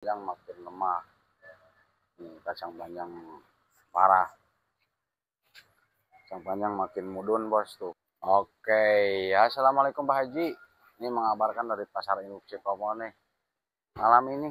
Yang makin lemah. Kacang panjang parah. Kacang panjang makin mudun bos tuh. Oke, ya, assalamualaikum Pak Haji. Ini mengabarkan dari Pasar Induk Cikopo nih. Malam ini,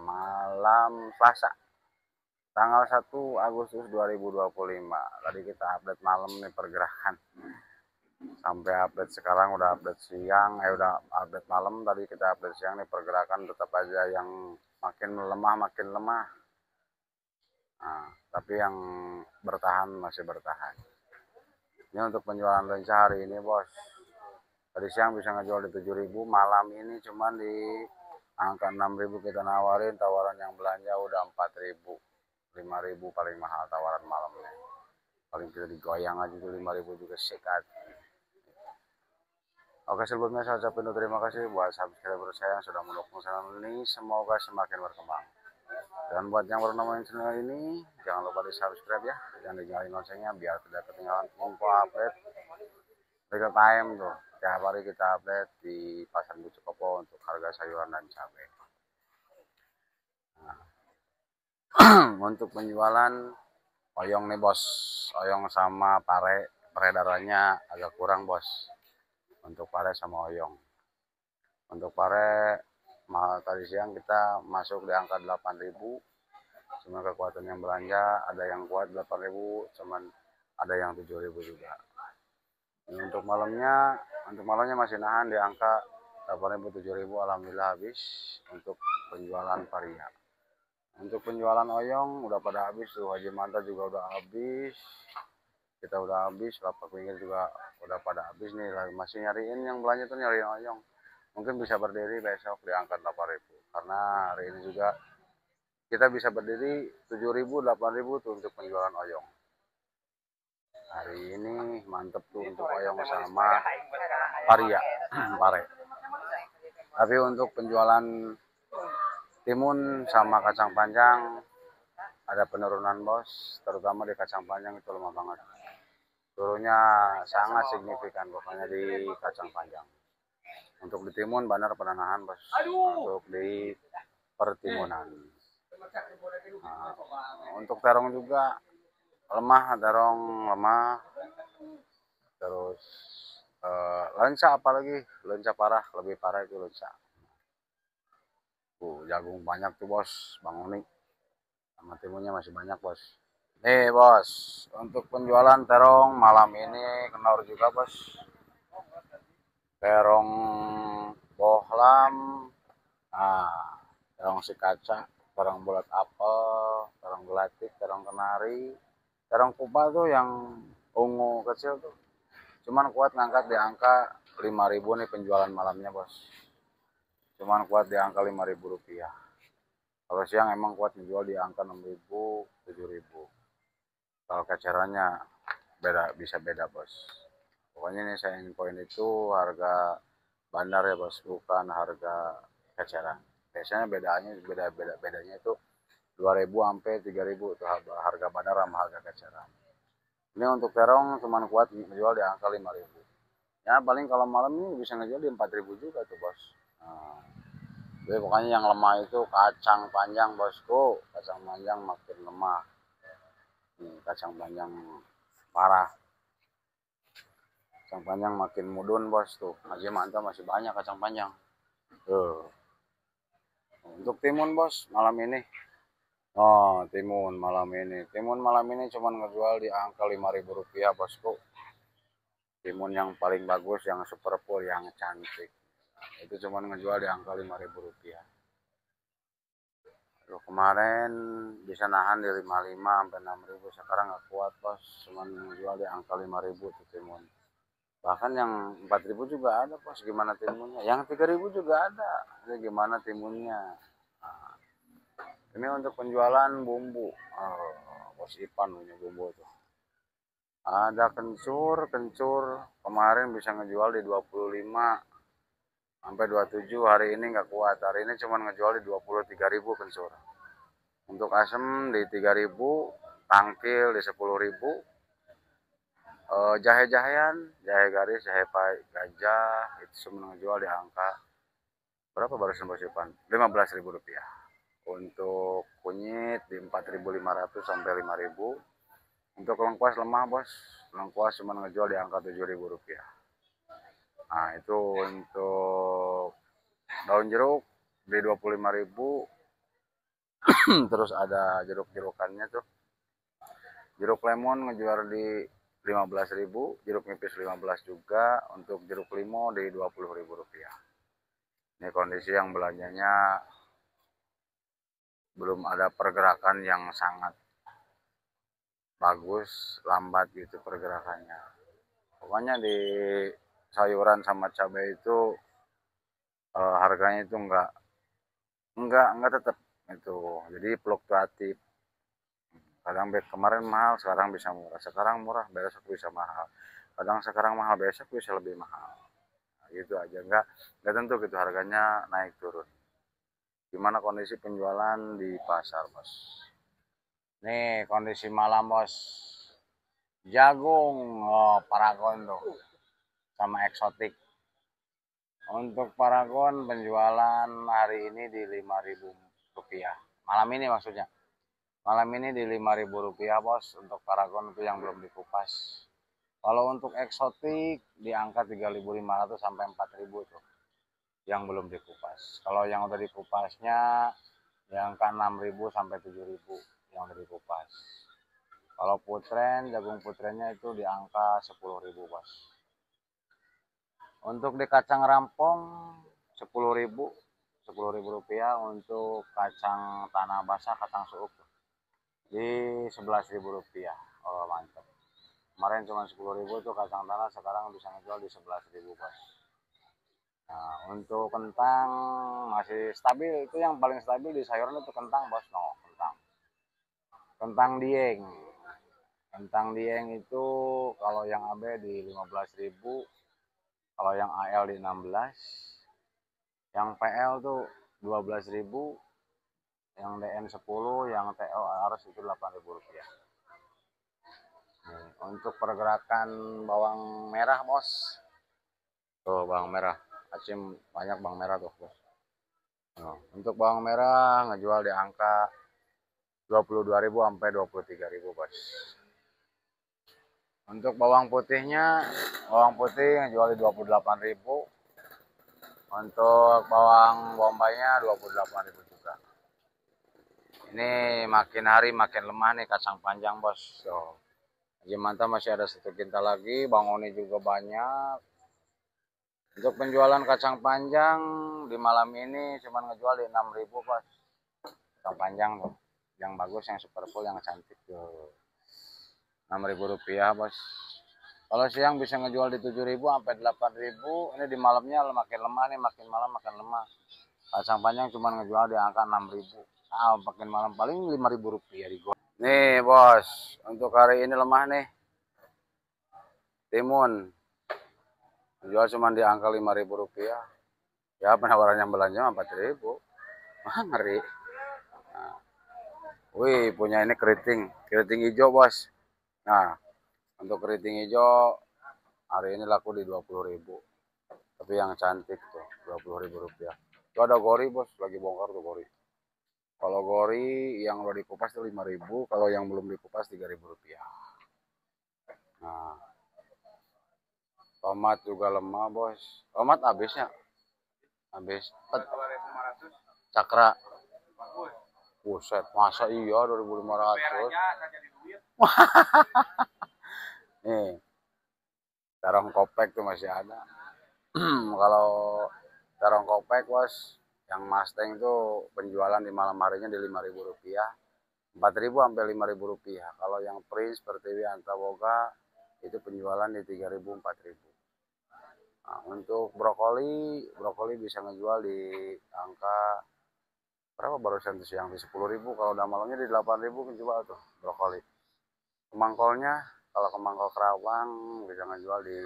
malam Selasa, tanggal 1 Agustus 2025. Tadi kita update malam nih pergerakan. Sampai update sekarang udah update siang, udah update malam. Tadi kita update siang nih pergerakan tetap aja yang makin lemah, makin lemah. Tapi yang bertahan masih bertahan. Ini untuk penjualan lenca hari ini bos. Tadi siang bisa ngejual di 7.000, malam ini cuman di angka 6.000 kita nawarin. Tawaran yang belanja udah 4.000, 5.000 paling mahal tawaran malamnya. Paling kita digoyang aja tuh 5.000 juga sikat. Oke, sebelumnya saya ucapin terima kasih buat subscriber saya yang sudah mendukung channel ini. Semoga semakin berkembang. Dan buat yang baru nemuin channel ini, jangan lupa di subscribe ya, dan dinyalain loncengnya biar tidak ketinggalan info update real time tuh. Tiap hari kita update di Pasar Induk Cikopo untuk harga sayuran dan cabai. Untuk penjualan oyong nih bos, oyong sama pare, peredarannya agak kurang bos. Untuk pare sama oyong. Untuk pare tadi siang kita masuk di angka 8.000. Cuma kekuatan yang belanja ada yang kuat 8.000, cuman ada yang 7.000 juga. Ini untuk malamnya masih nahan di angka 8.000 7.000. Alhamdulillah habis untuk penjualan varia. Untuk penjualan oyong udah pada habis tuh, Haji Manta juga udah habis. Kita udah habis, lapak pinggir juga udah pada habis nih. Masih nyariin yang belanja tuh, nyariin oyong. Mungkin bisa berdiri besok di angka 8.000. Karena hari ini juga kita bisa berdiri 7.000, 8.000 tuh untuk penjualan oyong. Hari ini mantep tuh untuk oyong sama varia, pare. Tapi untuk penjualan timun sama kacang panjang ada penurunan bos, terutama di kacang panjang itu lemah banget. Turunnya sangat signifikan pokoknya di kacang panjang. Untuk di timun benar penanahan bos. Untuk di pertimunan. Untuk terong juga lemah, terong lemah. Terus lenca apalagi, lenca parah, lebih parah itu lenca. Jagung banyak tuh bos, Bang Oni. Sama timunnya masih banyak bos. Nih bos, untuk penjualan terong malam ini kenor juga bos. Terong bohlam, terong si kaca, terong bulat apel, terong gelatik, terong kenari, terong kupa tuh yang ungu kecil tuh. Cuman kuat ngangkat di angka 5.000 nih penjualan malamnya bos. Cuman kuat di angka 5.000 rupiah. Kalau siang emang kuat dijual di angka 6.000, 7.000. Kalau kacarannya bisa beda bos. Pokoknya ini saya infoin itu harga bandar ya bos, bukan harga eceran. Biasanya bedanya itu 2.000 sampai 3.000 tuh harga bandar sama harga eceran. Ini untuk terong cuman kuat menjual di angka 5.000. Ya paling kalau malam ini bisa ngejual di 4.000 juga tuh bos. Jadi pokoknya yang lemah itu kacang panjang bosku, kacang panjang makin lemah. Kacang panjang parah. Kacang panjang makin mudun bos tuh. Masih mantap, masih banyak kacang panjang. Untuk timun bos malam ini. Timun malam ini cuma ngejual di angka 5.000 rupiah bosku. Timun yang paling bagus, yang super full, yang cantik. Itu cuma ngejual di angka 5.000 rupiah. Kemarin bisa nahan di 55 sampai 6.000, sekarang nggak kuat bos, cuma ngejual di angka 5.000 tuh timun. Bahkan yang 4.000 juga ada bos, gimana timunnya? Yang 3.000 juga ada, ini gimana timunnya? Ini untuk penjualan bumbu. Bos Ipan punya bumbu tuh. Ada kencur kemarin bisa ngejual di 25 sampai 27, hari ini nggak kuat. Hari ini cuma ngejual di 23.000 kencur. Untuk asem di 3.000, tangkil di 10.000. Jahe-jahean, jahe garis, jahe gajah itu semua ngejual di angka Berapa barusan Bos Ivan? Rp15.000. Untuk kunyit di 4.500 sampai 5.000. Untuk lengkuas lemah bos, lengkuas cuma ngejual di angka Rp7.000. Nah itu untuk daun jeruk di 25.000. Terus ada jeruk-jerukannya tuh, jeruk lemon ngejual di 15.000, jeruk nipis 15 juga, untuk jeruk limau di Rp20.000. Ini kondisi yang belanjanya belum ada pergerakan yang sangat bagus, lambat gitu pergerakannya. Pokoknya di sayuran sama cabai itu harganya itu enggak tetap itu. Jadi fluktuatif. Kadang kemarin mahal, sekarang bisa murah. Sekarang murah, besok bisa mahal. Kadang sekarang mahal, besok bisa lebih mahal. Nah, gitu aja, enggak tentu gitu harganya naik turun. Gimana kondisi penjualan di pasar, Bos? Nih kondisi malam, Bos. Jagung, oh Paragon tuh, sama eksotik. Untuk Paragon penjualan hari ini di Rp5.000. Malam ini maksudnya. Malam ini di Rp5.000 bos, untuk Paragon itu yang belum dikupas. Kalau untuk eksotik di angka 3.500 sampai 4.000 tuh, yang belum dikupas. Kalau yang udah dikupasnya di angka 6.000 sampai 7.000 yang udah dikupas. Kalau putren, jagung putrennya itu di angka 10.000 bos. Untuk di kacang rampong 10.000, Rp10.000. Untuk kacang tanah basah, kacang suuk di Rp11.000. Oh mantap. Kemarin cuma 10.000 tuh kacang tanah, sekarang bisa ngejual di 11.000 bos. Nah untuk kentang masih stabil, itu yang paling stabil di sayuran itu kentang bos. No, kentang dieng. Kentang dieng itu kalau yang AB di 15.000, kalau yang AL di 16, yang PL tuh 12.000, yang DN 10, yang TO harus itu Rp8.000. Untuk pergerakan bawang merah bos, tuh bawang merah, Acim banyak bawang merah tuh bos. Untuk bawang merah ngejual di angka 22.000 sampai 23.000 bos. Untuk bawang putihnya, bawang putih ngejual di 28.000. Untuk bawang bombaynya 28.000 juga. Ini makin hari makin lemah nih kacang panjang bos. Haji Manta masih ada 1 kintal lagi, Bang Oni juga banyak. Untuk penjualan kacang panjang di malam ini cuma ngejual di 6.000 bos. Kacang panjang tuh, yang bagus, yang super full, yang cantik tuh. Rp6.000 bos. Kalau siang bisa ngejual di 7.000 sampai 8.000. Ini di malamnya makin lemah nih, makin malam makin lemah. Kacang panjang cuma ngejual di angka 6.000. Ah, makin malam paling Rp5.000 di gua. Nih bos, untuk hari ini lemah nih. Timun jual cuma di angka Rp5.000. Ya penawaran yang belanja 4.000. Ngeri. Nah, wih punya ini keriting hijau bos. Nah untuk keriting hijau hari ini laku di 20.000. Tapi yang cantik tuh Rp20.000. Itu ada gori bos, lagi bongkar tuh gori. Kalau gori yang udah dikupas tuh 5.000, kalau yang belum dikupas Rp3.000. Nah, tomat juga lemah bos. Tomat habisnya, habis. Cakra. Buset, masa iya 2.500? Nih, terong kopek tuh masih ada. Kalau terong kopek bos, yang Mustang tuh penjualan di malam harinya di Rp5.000. 4.000 sampai Rp5.000. Kalau yang Prince Pertiwi Antaboga itu penjualan di 3.000 4.000. Nah, untuk brokoli bisa ngejual di angka berapa barusan tuh siang di 10.000. Kalau udah malamnya di 8.000 menjual tuh brokoli. Kemangkolnya kalau kemangkol Kerawang bisa ngejual di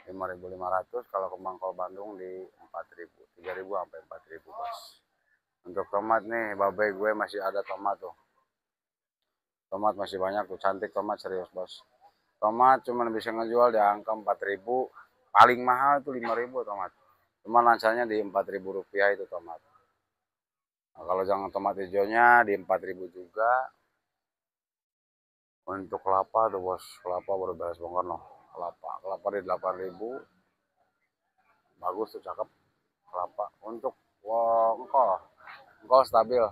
5.500, kalau kemangkol Bandung di 4.000, 3.000 sampai 4.000 bos. Untuk tomat nih, babai gue masih ada tomat tuh. Tomat masih banyak tuh, cantik tomat serius bos. Tomat cuma bisa ngejual di angka 4.000, paling mahal itu 5.000 tomat. Cuma lancarnya di Rp4.000 itu tomat. Nah, kalau yang tomat hijaunya di 4.000 juga. Untuk kelapa tuh bos, kelapa baru beres bongkar noh. Kelapa di 8.000, bagus tuh cakep kelapa. Untuk engkol stabil.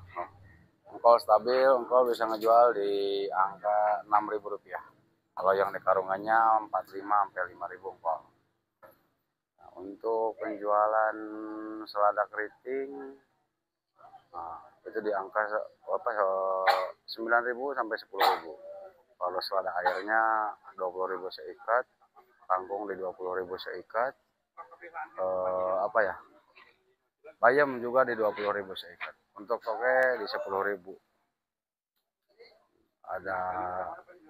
Engkol bisa ngejual di angka Rp6.000. Kalau yang di karungannya 45 sampai 5.000 engkol. Nah, untuk penjualan selada keriting, nah, itu di angka apa 9.000 sampai 10.000. Kalau selada airnya 20.000 seikat, kangkung di 20.000 seikat, apa ya, bayam juga di 20.000 seikat. Untuk toge di 10.000. Ada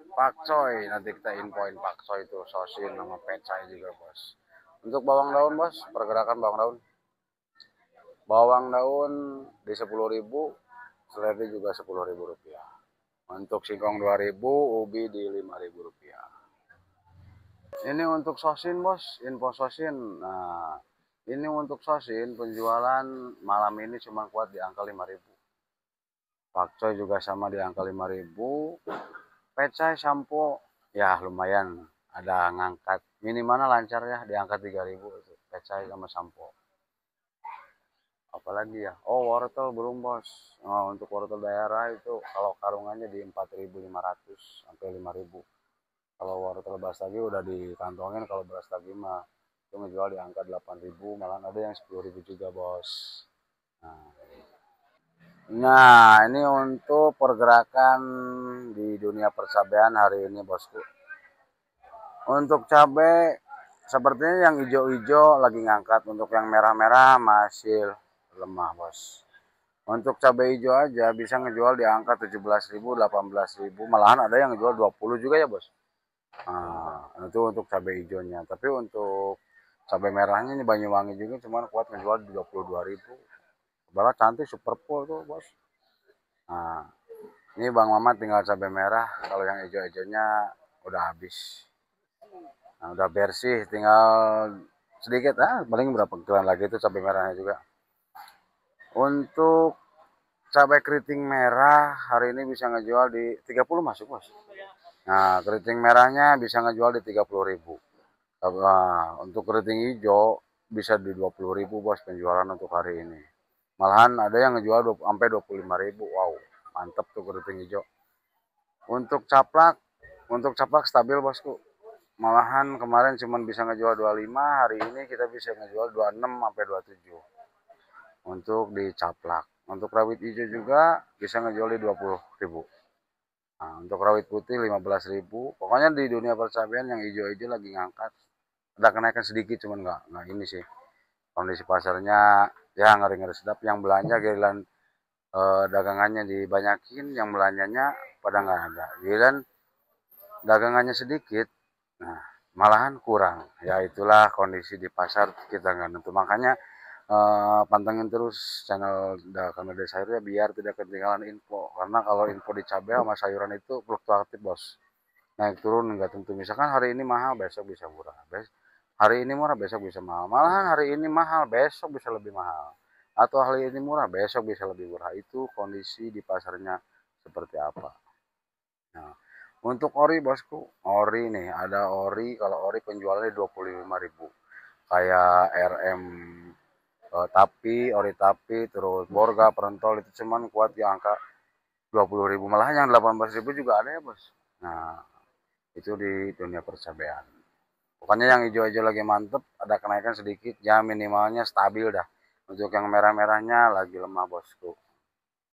pakcoy, nanti kita infoin pakcoy itu sosin sama pecai juga bos. Untuk bawang daun bos, pergerakan bawang daun. Bawang daun di 10.000, seledri juga Rp10.000. Untuk singkong 2.000, ubi di Rp5.000. Ini untuk sosin bos, info sosin. Nah, ini untuk sosin penjualan malam ini cuma kuat di angka 5.000. Pakcoy juga sama di angka 5.000. Pecai sampo ya lumayan ada ngangkat. Minimalnya lancar ya di angka 3.000 itu. Pecai sama sampo. Apalagi ya, oh wortel belum bos. Nah, untuk wortel daerah itu kalau karungannya di 4.500 sampai 5.000. Kalau wortel beras lagi udah dikantongin, kalau beras lagi mah itu ngejual di angka 8.000, malah ada yang 10.000 juga bos. Nah, ini untuk pergerakan di dunia percabean hari ini bosku. Untuk cabai sepertinya yang hijau-hijau lagi ngangkat, untuk yang merah-merah masih lemah bos. Untuk cabai hijau aja bisa ngejual di angka 17.000, 18.000, malahan ada yang ngejual 20 juga ya bos. Nah, itu untuk cabai hijaunya. Tapi untuk cabai merahnya ini Banyuwangi juga cuman kuat ngejual di 22.000. Malah cantik super full tuh bos. Nah, ini Bang Mamat tinggal cabai merah. Kalau yang hijau-hijaunya udah habis. Nah, udah bersih, tinggal sedikit. Paling berapa kiloan lagi itu cabai merahnya juga. Untuk cabai keriting merah hari ini bisa ngejual di 30 masuk bos. Nah, keriting merahnya bisa ngejual di 30.000. Nah, untuk keriting hijau bisa di 20.000 bos penjualan untuk hari ini. Malahan ada yang ngejual sampai 25.000. Wow, mantep tuh keriting hijau. Untuk caplak stabil bosku. Malahan kemarin cuma bisa ngejual 25, hari ini kita bisa ngejual 26 sampai 27. Untuk dicaplak. Untuk rawit hijau juga bisa ngejual di 20.000. Nah, untuk rawit putih 15.000. Pokoknya di dunia percabean yang hijau-hijau lagi ngangkat. Ada kenaikan sedikit cuman nggak ini sih. Kondisi pasarnya ya ngeri-ngeri sedap. Yang belanja giliran dagangannya dibanyakin, yang belanjanya pada nggak ada. Giliran dagangannya sedikit, nah malahan kurang. Ya itulah kondisi di pasar, kita nggak nentu. Makanya pantengin terus channel Dagang Media Sayur ya biar tidak ketinggalan info. Karena kalau info di cabai sama sayuran itu fluktuatif bos. Naik turun nggak tentu. Misalkan hari ini mahal, besok bisa murah. Hari ini murah, besok bisa mahal. Malahan hari ini mahal, besok bisa lebih mahal. Atau hari ini murah, besok bisa lebih murah. Itu kondisi di pasarnya seperti apa. Nah, untuk ori bosku, ori nih, ada ori, kalau ori penjualannya 25.000. Kayak RM tapi, ori tapi, terus borga, perentol itu cuman kuat di angka 20.000. Malah yang 18.000 juga ada ya bos. Nah, itu di dunia percabean. Pokoknya yang hijau-hijau lagi mantep, ada kenaikan sedikit, ya minimalnya stabil dah. Untuk yang merah-merahnya lagi lemah bosku.